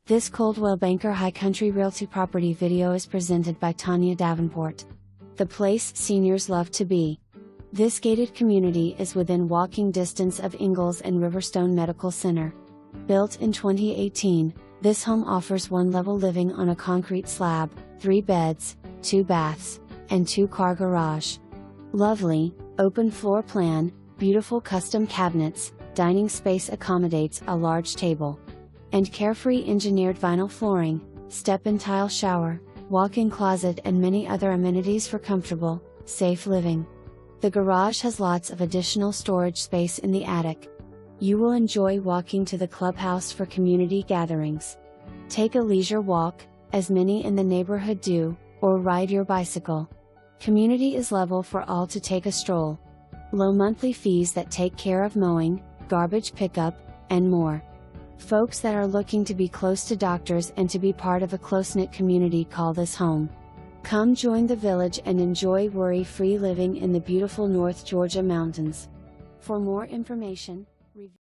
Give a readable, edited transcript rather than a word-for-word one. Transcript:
This Coldwell Banker High Country Realty property video is presented by Tanya Davenport. The place seniors love to be. This gated community is within walking distance of Ingles and Riverstone Medical Center. Built in 2018, this home offers one-level living on a concrete slab, 3 beds, 2 baths, and 2-car garage. Lovely, open floor plan, beautiful custom cabinets, dining space accommodates a large table, and carefree engineered vinyl flooring, step-in tile shower, walk-in closet and many other amenities for comfortable, safe living. The garage has lots of additional storage space in the attic. You will enjoy walking to the clubhouse for community gatherings. Take a leisure walk, as many in the neighborhood do, or ride your bicycle. Community is level for all to take a stroll. Low monthly fees that take care of mowing, garbage pickup, and more. Folks that are looking to be close to doctors and to be part of a close-knit community call this home. Come join the village and enjoy worry-free living in the beautiful North Georgia mountains. For more information,